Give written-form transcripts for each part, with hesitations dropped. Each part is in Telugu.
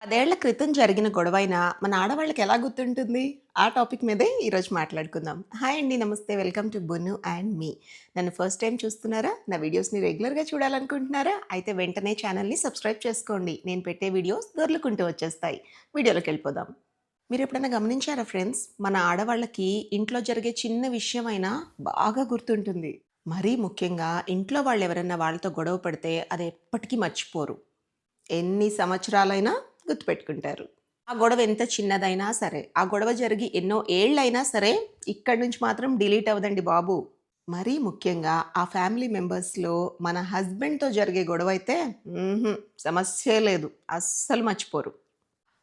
10 ఏళ్ల క్రితం జరిగిన గొడవైనా మన ఆడవాళ్ళకి ఎలా గుర్తుంటుంది? ఆ టాపిక్ మీదే ఈరోజు మాట్లాడుకుందాం. హాయ్ అండి. నమస్తే. వెల్కమ్ టు బున్ను అండ్ మీ. నన్ను ఫస్ట్ టైమ్ చూస్తున్నారా? నా వీడియోస్‌ని రెగ్యులర్‌గా చూడాలనుకుంటున్నారా? అయితే వెంటనే ఛానెల్‌ని సబ్స్క్రైబ్ చేసుకోండి. నేను పెట్టే వీడియోస్ దొర్లుకుంటూ వచ్చేస్తాయి. వీడియోలోకెళ్ళిపోదాం. మీరెప్పుడైనా గమనించారా ఫ్రెండ్స్? మన ఆడవాళ్ళకి ఇంట్లో జరిగే చిన్న విషయమైనా బాగా గుర్తుంటుంది. మరీ ముఖ్యంగా ఇంట్లో వాళ్ళెవరన్నా వాళ్ళతో గొడవ పడితే అది ఎప్పటికీ మర్చిపోరు. ఎన్ని సంవత్సరాలైనా గుర్తుపెట్టుకుంటారు. ఆ గొడవ ఎంత చిన్నదైనా సరే, ఆ గొడవ జరిగి ఎన్నో ఏళ్లయినా సరే, ఇక్కడి నుంచి మాత్రం డిలీట్ అవ్వదండి బాబు. మరీ ముఖ్యంగా ఆ ఫ్యామిలీ మెంబర్స్‌లో మన హస్బెండ్‌తో జరిగే గొడవైతే సమస్యే లేదు. అస్సలు మర్చిపోరు.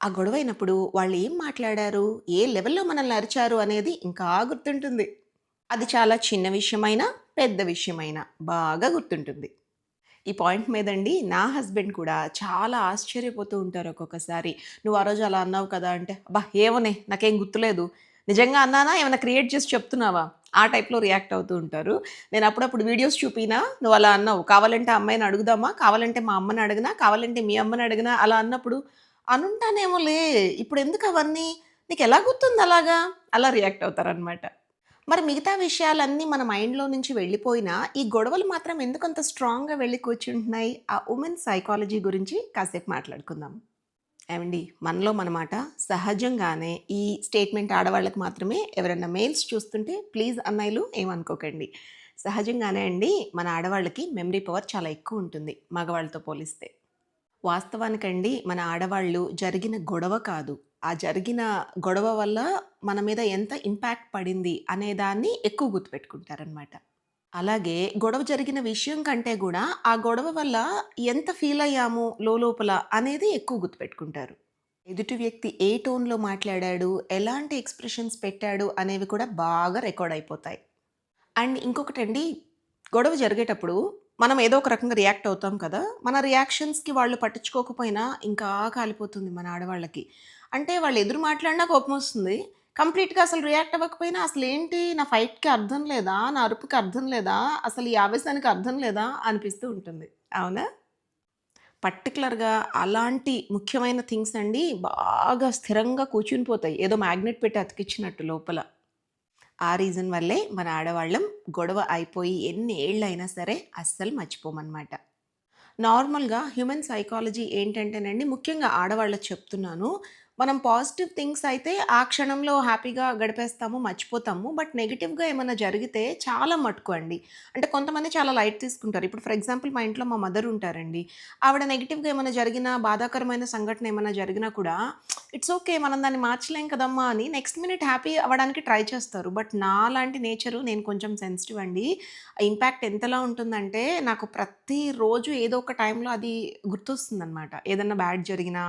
ఆ గొడవైనప్పుడు వాళ్ళేం మాట్లాడారు? ఏ లెవెల్‌లో మనల్ని అరిచారు అనేది ఇంకా గుర్తుంటుంది. అది చాలా చిన్న విషయమైనా, పెద్ద విషయమైనా బాగా గుర్తుంటుంది. ఈ పాయింట్ మీదండి నా హస్బెండ్ కూడా చాలా ఆశ్చర్యపోతూ ఉంటారు ఒక్కొక్కసారి. "నువ్వు ఆ రోజు అలా అన్నావు కదా!" అంటే, "అబ్బా! ఏమోనే నాకేం గుర్తులేదు. నిజంగా అన్నానా? ఏమన్నా క్రియేట్ చేసి చెప్తున్నావా?" ఆ టైప్‌లో రియాక్ట్ అవుతూ ఉంటారు. నేను అప్పుడప్పుడు వీడియోస్ చూపినా, "నువ్వు అలా అన్నావు. కావాలంటే ఆ అమ్మాయిని అడుగుదామా? కావాలంటే మా అమ్మని అడగనా? కావాలంటే మీ అమ్మని అడగనా?" అలా అన్నప్పుడు, "అనుంటానేమోలే ఇప్పుడెందుకు అవన్నీ? నీకెలా గుర్తుంది అలాగా?" అలా రియాక్ట్ అవుతారనమాట. మరి మిగతా విషయాలన్నీ మన మైండ్‌లో నుంచి వెళ్ళిపోయినా, ఈ గొడవలు మాత్రం ఎందుకంత స్ట్రాంగ్‌గా వెళ్లి కూర్చుంటున్నాయి? ఆ వుమెన్ సైకాలజీ గురించి కాసేపు మాట్లాడుకుందాం. ఏవండి మనలో మనమాట సహజంగానే ఈ స్టేట్మెంట్ ఆడవాళ్ళకి మాత్రమే ఎవరన్నా మెయిల్స్ చూస్తుంటే ప్లీజ్ అన్నయ్యలు ఏమనుకోకండి. సహజంగానే అండి మన ఆడవాళ్ళకి మెమరీ పవర్ చాలా ఎక్కువుంటుంది మగవాళ్ళతో పోలిస్తే. వాస్తవానికండి మన ఆడవాళ్ళు జరిగిన గొడవ కాదు. ఆ జరిగిన గొడవ వల్ల మన మీద ఎంత ఇంపాక్ట్ పడింది అనే దాన్ని ఎక్కువ గుర్తుపెట్టుకుంటారనమాట. అలాగే గొడవ జరిగిన విషయం కంటే గూడా, ఆ గొడవ వల్ల ఎంత ఫీలయ్యాము లోలోపల అనేది ఎక్కువ గుర్తుపెట్టుకుంటారు. ఎదుటి వ్యక్తి ఏ టోన్‌లో మాట్లాడాడు, ఎలాంటి ఎక్స్‌ప్రెషన్స్ పెట్టాడు అనేవి కూడా బాగా రికార్డ్ అయిపోతాయి. అండ్ ఇంకొకటండి, గొడవ జరిగేటప్పుడు మనం ఏదో ఒక రకంగా రియాక్ట్ అవుతాం కదా! మన రియాక్షన్స్‌కి వాళ్ళు పట్టించుకోకపోయినా ఇంకా కాలిపోతుంది మన ఆడవాళ్ళకి. అంటే వాళ్ళు ఎదురు మాట్లాడినా కోపమొస్తుంది. కంప్లీట్‌గా అసలు రియాక్ట్ అవ్వకపోయినా అసలేంటి నా ఫైట్‌కి అర్థం లేదా? నా అరుపుకి అర్థం లేదా? అసలు ఈ ఆవేశానికి అర్థం లేదా? అనిపిస్తూ ఉంటుంది. అవునా? పర్టిక్యులర్‌గా అలాంటి ముఖ్యమైన థింగ్స్ అండి బాగా స్థిరంగా కూర్చునిపోతాయి. ఏదో మ్యాగ్నెట్ పెట్టి అతికిచ్చినట్టు లోపల. ఆ రీజన్ వల్లే మన ఆడవాళ్ళం గొడవ అయిపోయి ఎన్ని ఏళ్లయినా సరే అస్సలు మర్చిపోమనమాట. నార్మల్‌గా హ్యూమన్ సైకాలజీ ఏంటంటేనండి, ముఖ్యంగా ఆడవాళ్ళకి చెప్తున్నాను. మనం పాజిటివ్ థింగ్స్ అయితే ఆ క్షణంలో హ్యాపీగా గడిపేస్తాము, మర్చిపోతాము. బట్ నెగెటివ్‌గా ఏమన్నా జరిగితే చాలా మటుకు అండి. అంటే కొంతమంది చాలా లైట్ తీసుకుంటారు. ఇప్పుడు ఫర్ ఎగ్జాంపుల్ మా ఇంట్లో మా మదర్ ఉంటారండి. ఆవిడ నెగెటివ్‌గా ఏమన్నా జరిగినా, బాధాకరమైన సంఘటన ఏమన్నా జరిగినా కూడా, ఇట్స్ ఓకే. మనం దాన్ని మార్చలేం కదమ్మా! అని నెక్స్ట్ మినిట్ హ్యాపీ అవ్వడానికి ట్రై చేస్తారు. బట్ నాలాంటి నేచరు నేను కొంచెం సెన్సిటివ్ అండి. ఇంపాక్ట్ ఎంతలా ఉంటుందంటే, నాకు ప్రతిరోజు ఏదో ఒక టైంలో అది గుర్తొస్తుందనమాట. ఏదన్నా బ్యాడ్ జరిగినా,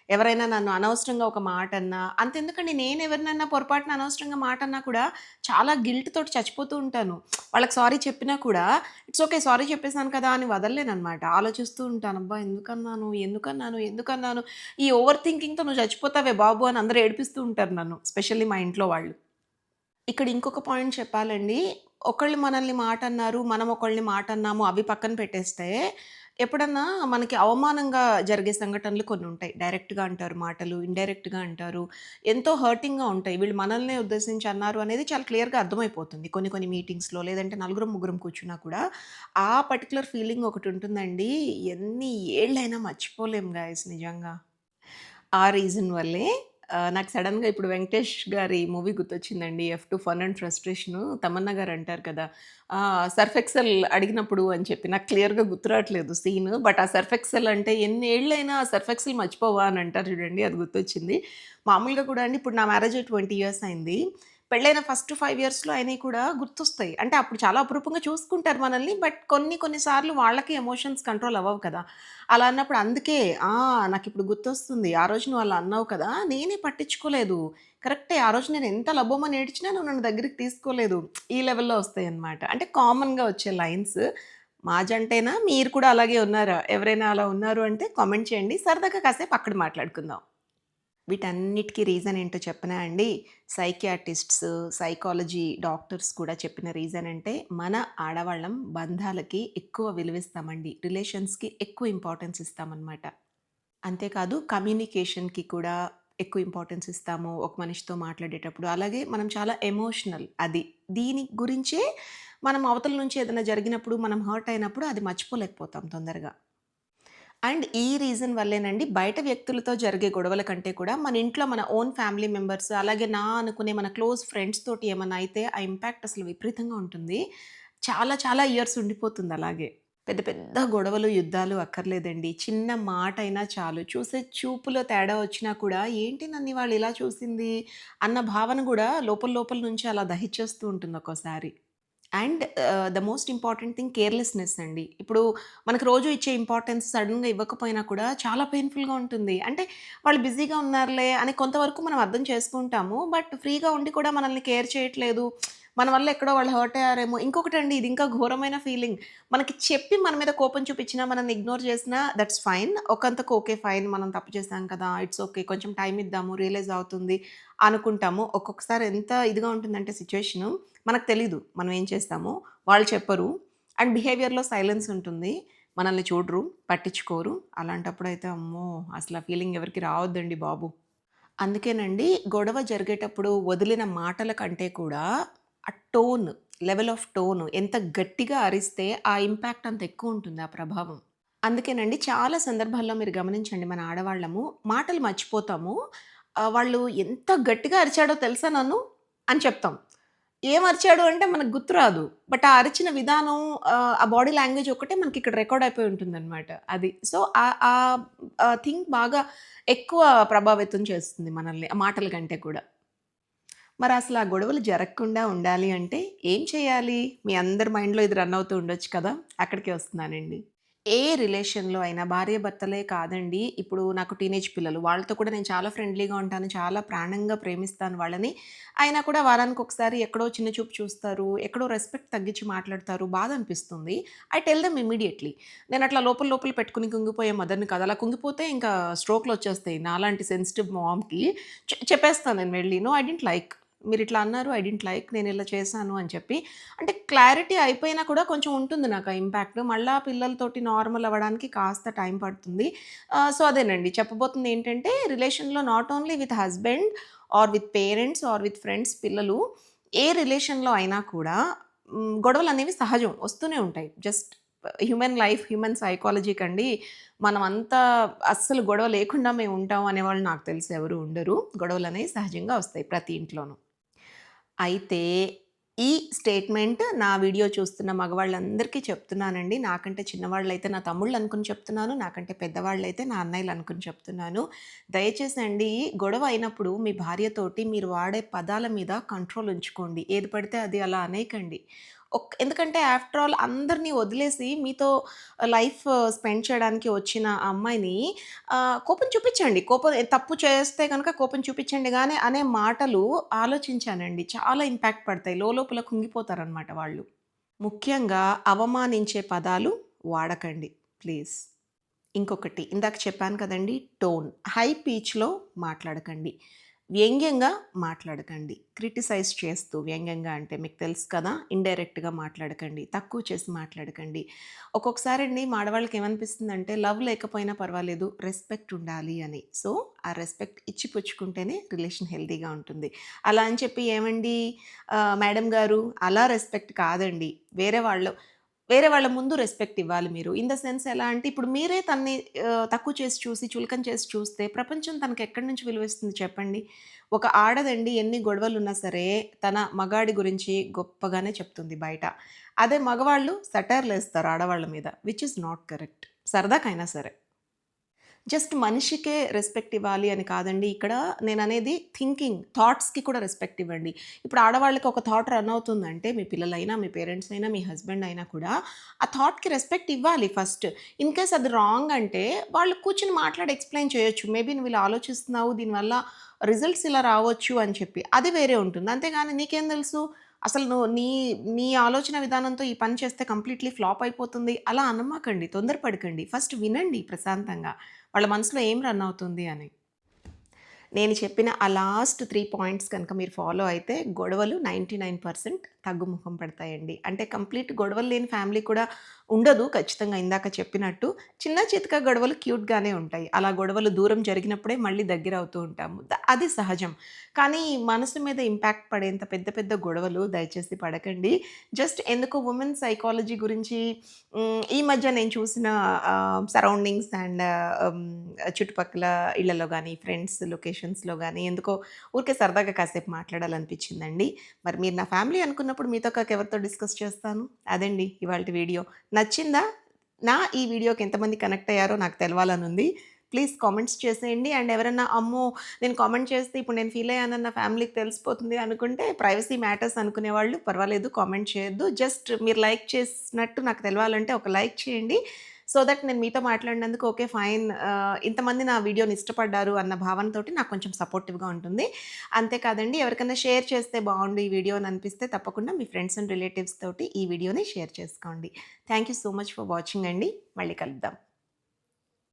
ఎవరైనా నన్ను అనవసరంగా ఒక మాటన్నా అంతెందుకండి నేనెవరినన్నా పొరపాటున అనవసరంగా మాటన్నా కూడా చాలా గిల్ట్ తోటి చచ్చిపోతూ ఉంటాను. వాళ్ళకి సారీ చెప్పినా కూడా, ఇట్స్ ఓకే. సారీ చెప్పేసాను కదా! అని వదలలేననమాట. ఆలోచిస్తూ ఉంటాను. అబ్బా! ఎందుకన్నాను? ఎందుకన్నాను? ఎందుకన్నాను? ఈ ఓవర్ థింకింగ్‌తో నువ్వు చచ్చిపోతావే బాబు! అని అందరూ ఏడిపిస్తూ ఉంటారు నన్ను. స్పెషల్లీ మా ఇంట్లో వాళ్ళు. ఇక్కడ ఇంకొక పాయింట్ చెప్పాలండి. ఒకళ్ళు మనల్ని మాటన్నారు, మనం ఒకళ్ళని మాటన్నాము అవి పక్కన పెట్టేస్తే, ఎప్పుడన్నా మనకి అవమానంగా జరిగే సంఘటనలు కొన్నుంటాయి. డైరెక్ట్‌గా అంటారు మాటలు, ఇండైరెక్ట్‌గా అంటారు. ఎంతో హర్టింగ్‌గా ఉంటాయి. వీళ్ళు మనల్నే ఉద్దేశించి అన్నారు అనేది చాలా క్లియర్‌గా అర్థమైపోతుంది. కొన్ని కొన్ని మీటింగ్స్‌లో లేదంటే నలుగురం, ముగ్గురం కూర్చున్నా కూడా ఆ పర్టిక్యులర్ ఫీలింగ్ ఒకటుంటుందండి. ఎన్ని ఏళ్లైనా మర్చిపోలేం గైస్ నిజంగా. ఆ రీజన్ వల్లే నాకు సడెన్‌గా ఇప్పుడు 'వెంకటేష్' గారి మూవీ గుర్తొచ్చిందండి. 'F two fun and frustration' Tamannaah గారు అంటారు కదా! సర్ఫ్ ఎక్సెల్ అడిగినప్పుడు అని చెప్పి నాకు క్లియర్‌గా గుర్తు రావట్లేదు సీను. బట్ ఆ సర్ఫ్ ఎక్సెల్ అంటే ఎన్నేళ్లైనా ఆ సర్ఫ్ ఎక్సెల్ మర్చిపోవా అని అంటారు చూడండి అది గుర్తొచ్చింది. మామూలుగా కూడా అండి ఇప్పుడు నా మ్యారేజ్ అయ్యి 20 ఇయర్స్ అయింది. పెళ్ళైన ఫస్ట్ 5 ఇయర్స్‌లో అయినయి కూడా గుర్తొస్తాయి. అంటే అప్పుడు చాలా అపురూపంగా చూసుకుంటారు మనల్ని. బట్ కొన్ని కొన్ని సార్లు వాళ్ళకి ఎమోషన్స్ కంట్రోల్ అవ్వవు కదా! అలా అన్నప్పుడు అందుకే ఆ! నాకిప్పుడు గుర్తొస్తుంది. ఆ రోజు నువ్వు అలా అన్నావు కదా! నేనే పట్టించుకోలేదు. కరెక్టే. ఆ రోజు నేను ఎంత లబోమని ఏడ్చినా నువ్వు నన్ను దగ్గరికి తీసుకోలేదు. ఈ లెవెల్‌లో వస్తాయన్నమాట. అంటే కామన్‌గా వచ్చే లైన్స్. మా జంటేనా? మీరు కూడా అలాగే ఉన్నారా? ఎవరైనా అలా ఉన్నారు అంటే కామెంట్ చేయండి. సరదాగా కాసేపు అక్కడ మాట్లాడుకుందాం. వీటన్నిటికి రీజన్ ఏంటో చెప్పనా అండి? సైకియాట్రిస్ట్స్, సైకాలజీ డాక్టర్స్ కూడా చెప్పిన రీజన్ అంటే, మన ఆడవాళ్ళం బంధాలకి ఎక్కువ విలువిస్తామండి. రిలేషన్స్‌కి ఎక్కువ ఇంపార్టెన్స్ ఇస్తామనమాట. అంతేకాదు కమ్యూనికేషన్‌కి కూడా ఎక్కువ ఇంపార్టెన్స్ ఇస్తాము. ఒక మనిషితో మాట్లాడేటప్పుడు. అలాగే మనం చాలా ఎమోషనల్ అది. దీని గురించే మనం అవతల నుంచి ఏదైనా జరిగినప్పుడు మనం హర్ట్ అయినప్పుడు అది మర్చిపోలేకపోతాం తొందరగా. అండ్ ఈ రీజన్ వల్లేనండి బయట వ్యక్తులతో జరిగే గొడవల కంటే కూడా మన ఇంట్లో మన ఓన్ ఫ్యామిలీ మెంబర్స్ అలాగే నా అనుకునే మన క్లోజ్ ఫ్రెండ్స్ తోటి ఏమన్నా అయితే ఆ ఇంపాక్ట్ అసలు విపరీతంగా ఉంటుంది. చాలా చాలా ఇయర్స్ ఉండిపోతుంది అలాగే. పెద్ద పెద్ద గొడవలు, యుద్ధాలు అక్కర్లేదండి. చిన్న మాటైనా చాలు. చూసే చూపులో తేడా వచ్చినా కూడా ఏంటి నన్నివాళ ఇలా చూసింది అన్న భావన గూడా లోపల లోపల నుంచి అలా దహించేస్తూ ఉంటుంది ఒక్కోసారి. And the most important thing carelessness అండి. ఇప్పుడు మనకు రోజు ఇచ్చే ఇంపార్టెన్స్ సడెన్‌గా ఇవ్వకపోయినా కూడా చాలా పెయిన్‌ఫుల్‌గా ఉంటుంది. అంటే వాళ్ళు బిజీగా ఉన్నారులే అని కొంతవరకు మనం అర్థం చేసుకుంటాము. బట్ ఫ్రీగా ఉండి కూడా మనల్ని కేర్ చేయట్లేదు. మన వల్ల ఎక్కడో వాళ్ళు హర్ట్ అయ్యారేమో. ఇంకొకటండి ఇది ఇంకా ఘోరమైన ఫీలింగ్. మనకి చెప్పి మన మీద కోపం చూపించినా, మనల్ని ఇగ్నోర్ చేసినా దట్స్ ఫైన్. ఒకంతకు ఓకే. ఫైన్. మనం తప్పు చేశాం కదా! It's okay. కొంచెం టైమ్ ఇద్దాము. రియలైజ్ అవుతుంది అనుకుంటాము. ఒక్కొక్కసారి ఎంత ఇదిగా ఉంటుందంటే సిట్యుయేషను మనకు తెలీదు. మనం ఏం చేస్తామో. వాళ్ళు చెప్పరు. అండ్ బిహేవియర్‌లో సైలెన్స్ ఉంటుంది. మనల్ని చూడరు, పట్టించుకోరు. అలాంటప్పుడైతే అమ్మో! అసల ఆ ఫీలింగ్ ఎవరికీ రావద్దండి బాబు. అందుకేనండి గొడవ జరిగేటప్పుడు వదిలిన మాటల కంటే కూడా ఆ టోన్, లెవెల్ ఆఫ్ టోన్ ఎంత గట్టిగా అరిస్తే ఆ ఇంపాక్ట్ అంత ఎక్కువుంటుంది ఆ ప్రభావం. అందుకేనండి చాలా సందర్భాల్లో మీరు గమనించండి మన ఆడవాళ్ళము మాటలు మర్చిపోతాము. వాళ్ళు ఎంత గట్టిగా అరిచాడో తెలుసా నన్ను అని చెప్తాం. ఏం అరిచాడు అంటే మనకు గుర్తురాదు. బట్ ఆ అరిచిన విధానం ఆ బాడీ లాంగ్వేజ్ ఒక్కటే మనకిక్కడ రికార్డ్ అయిపోయి ఉంటుందనమాట. అది. సో, థింగ్ బాగా ఎక్కువ ప్రభావితం చేస్తుంది మనల్ని ఆ మాటల కంటే కూడా. మరసల ఆ గొడవలు జరగకుండా ఉండాలి అంటే ఏం చేయాలి? మీ అందరి మైండ్‌లో ఇది రన్ అవుతూ ఉండొచ్చు కదా! అక్కడికే వస్తున్నానండి. ఏ రిలేషన్‌లో అయినా భార్యాభర్తలే కాదండి. ఇప్పుడు నాకు టీనేజ్ పిల్లలు. వాళ్ళతో కూడా నేను చాలా ఫ్రెండ్లీగా ఉంటాను. చాలా ప్రాణంగా ప్రేమిస్తాను వాళ్ళని. అయినా కూడా వారానికొకసారి ఎక్కడో చిన్న చూపు చూస్తారు. ఎక్కడో రెస్పెక్ట్ తగ్గించి మాట్లాడతారు. బాధనిపిస్తుంది. I tell them immediately. నేనట్లా లోపల లోపల పెట్టుకొని కుంగిపోయే మదర్‌ని కాదు. అలా కుంగిపోతే ఇంకా స్ట్రోక్‌లొచ్చేస్తాయి. నాలాంటి సెన్సిటివ్ మామ్‌కి చెప్పేస్తాను నేను వెళ్లి. No I didn't like. మీరిట్లా అన్నారు. I didn't like. నేనిలా చేశాను అని చెప్పి. అంటే క్లారిటీ అయిపోయినా కూడా కొంచెం ఉంటుంది నాకు ఆ ఇంపాక్ట్. మళ్ళా పిల్లలతోటి నార్మల్ అవ్వడానికి కాస్త టైం పడుతుంది. సో, అదేనండి చెప్పబోతుంది ఏంటంటే రిలేషన్‌లో not only with husband or with parents or with friends పిల్లలు ఏ రిలేషన్‌లో అయినా కూడా గొడవలనేవి సహజం. వస్తూనే ఉంటాయి. జస్ట్ హ్యూమన్ లైఫ్, హ్యూమన్ సైకాలజీకండి మనమంతా అస్సలు గొడవ లేకుండా మేము ఉంటాం అనేవాళ్ళు నాకు తెలిసి ఎవరు ఉండరు. గొడవలనేవి సహజంగా వస్తాయి ప్రతి ఇంట్లోనూ. అయితే ఈ స్టేట్మెంట్ నా వీడియో చూస్తున్న మగవాళ్ళందరికీ చెప్తున్నానండి. నాకంటే చిన్నవాళ్ళైతే నా తమ్ముళ్ళనుకుని చెప్తున్నాను. నాకంటే పెద్దవాళ్ళైతే నా అన్నయ్యలనుకుని చెప్తున్నాను. దయచేసండి గొడవ అయినప్పుడు మీ భార్యతోటి మీరు వాడే పదాల మీద కంట్రోల్ ఉంచుకోండి. ఏది పడితే అది అలా అనేయకండి. ఎందుకంటే ఆఫ్టర్ ఆల్ అందరిని వదిలేసి మీతో లైఫ్ స్పెండ్ చేయడానికి వచ్చిన ఆ అమ్మాయిని కోపం చూపిచ్చండి. తప్పు చేస్తే గనక కోపం చూపిచ్చండి గానీ అనే మాటలు ఆలోచించానండి. చాలా ఇంపాక్ట్ పడతాయి. లోలోపల కుంగిపోతారనమాట వాళ్ళు. ముఖ్యంగా అవమానించే పదాలు వాడకండి ప్లీజ్. ఇంకొకటి ఇందాక చెప్పాను కదండీ! టోన్. హై పిచ్‌లో మాట్లాడకండి. వ్యంగ్యంగా మాట్లాడకండి. క్రిటిసైజ్ చేస్తూ వ్యంగ్యంగా అంటే మీకు తెలుసు కదా! ఇండైరెక్ట్‌గా మాట్లాడకండి. తక్కువ చేసి మాట్లాడకండి. ఒక్కొక్కసారండి మా ఆడవాళ్ళకి ఏమనిపిస్తుందంటే లవ్ లేకపోయినా పర్వాలేదు. రెస్పెక్ట్ ఉండాలి అని. సో, ఆ రెస్పెక్ట్ ఇచ్చి పుచ్చుకుంటేనే రిలేషన్ హెల్తీగా ఉంటుంది. అలా అని చెప్పి ఏవండీ మేడమ్ గారు అలా రెస్పెక్ట్ కాదండి. వేరే వాళ్ళ ముందు రెస్పెక్ట్ ఇవ్వాలి మీరు. ఇన్ ద సెన్స్ ఎలా అంటే ఇప్పుడు మీరే తనని తక్కువ చేసి చూసి, చులకన చేసి చూస్తే ప్రపంచం తనకెక్కడి నుంచి విలువిస్తుంది చెప్పండి? ఒక ఆడదండి ఎన్ని గొడవలున్నా సరే తన మగాడి గురించి గొప్పగానే చెప్తుంది బయట. అదే మగవాళ్ళు సెటైర్‌లేస్తారు ఆడవాళ్ళ మీద. Which is not correct. సరదాకైనా సరే. జస్ట్ మనిషికే రెస్పెక్ట్ ఇవ్వాలి అని కాదండి. ఇక్కడ నేననేది థింకింగ్, థాట్స్‌కి కూడా రెస్పెక్ట్ ఇవ్వండి. ఇప్పుడు ఆడవాళ్ళకి ఒక థాట్ రన్ అవుతుందంటే మీ పిల్లలైనా, మీ పేరెంట్స్ అయినా, మీ హస్బెండ్ అయినా కూడా ఆ థాట్‌కి రెస్పెక్ట్ ఇవ్వాలి ఫస్ట్. ఇన్ కేస్ అది రాంగ్ అంటే వాళ్ళు కూర్చొని మాట్లాడి ఎక్స్‌ప్లెయిన్ చేయొచ్చు. మేబీ నువ్వు ఇలా ఆలోచిస్తున్నావు దీనివల్ల రిజల్ట్స్ ఇలా రావచ్చు అని చెప్పి. అది వేరే ఉంటుంది. అంతేగాని నీకేం తెలుసు అసలు నువ్వు నీ నీ ఆలోచన విధానంతో ఈ పని చేస్తే కంప్లీట్‌లీ ఫ్లాప్ అయిపోతుంది. అలా అనమాకండి. తొందరపడకండి. ఫస్ట్ వినండి ప్రశాంతంగా. వాళ్ళ మనసులో ఏం రన్ అవుతుంది అని. నేను చెప్పిన ఆ లాస్ట్ 3 పాయింట్స్ కనుక మీరు ఫాలో అయితే గొడవలు 99% తగ్గుముఖం పడతాయండి. అంటే కంప్లీట్ గొడవలు లేని ఫ్యామిలీ కూడా ఉండదు ఖచ్చితంగా ఇందాక చెప్పినట్టు. చిన్న చితకా గొడవలు క్యూట్‌గానే ఉంటాయి. అలా గొడవలు దూరం జరిగినప్పుడే మళ్ళీ దగ్గరవుతూ ఉంటాము. అది సహజం. కానీ మనసు మీద ఇంపాక్ట్ పడేంత పెద్ద పెద్ద గొడవలు దయచేసి పడకండి. జస్ట్ ఎందుకో వుమెన్ సైకాలజీ గురించి ఈ మధ్య నేను చూసిన సరౌండింగ్స్ అండ్ హ్మ్, చుట్టుపక్కల ఇళ్లలో గానీ, ఫ్రెండ్స్ లొకేషన్స్‌లో గానీ ఎందుకో ఊరికే సరదాగా కాసేపు మాట్లాడాలనిపించిందండి. మరి మీరు నా ఫ్యామిలీ అనుకున్నప్పుడు మీతో కాక ఎవరితో డిస్కస్ చేస్తాను. అదండి ఇవాల్టి వీడియో. నచ్చిందా? ఈ వీడియోకి ఎంతమంది కనెక్ట్ అయ్యారో నాకు తెలవాలనుంది. ప్లీజ్ కామెంట్స్ చేసేయండి. అండ్ ఎవరన్నా అమ్మో! నేను కామెంట్ చేస్తే ఇప్పుడు నేను ఫీల్ అయ్యానని నా ఫ్యామిలీకి తెలిసిపోతుంది అనుకుంటే ప్రైవసీ మ్యాటర్స్ అనుకునేవాళ్ళు పర్వాలేదు కామెంట్ చేయొద్దు. జస్ట్ మీరు లైక్ చేసినట్టు నాకు తెలవాలంటే ఒక లైక్ చేయండి. సో దట్ నేను మీతో మాట్లాడినందుకు ఓకే ఫైన్ ఇంతమంది నా వీడియోని ఇష్టపడ్డారు అన్న భావనతోటి నాకు కొంచెం సపోర్టివ్‌గా ఉంటుంది. అంతే కాదండి ఎవరికైనా షేర్ చేస్తే బావుండు ఈ వీడియో అని అనిపిస్తే తప్పకుండా మీ ఫ్రెండ్స్ అండ్ రిలేటివ్స్ తోటి ఈ వీడియోని షేర్ చేసుకోండి. Thank you so much for watching అండి. మళ్ళీ కలుద్దాం.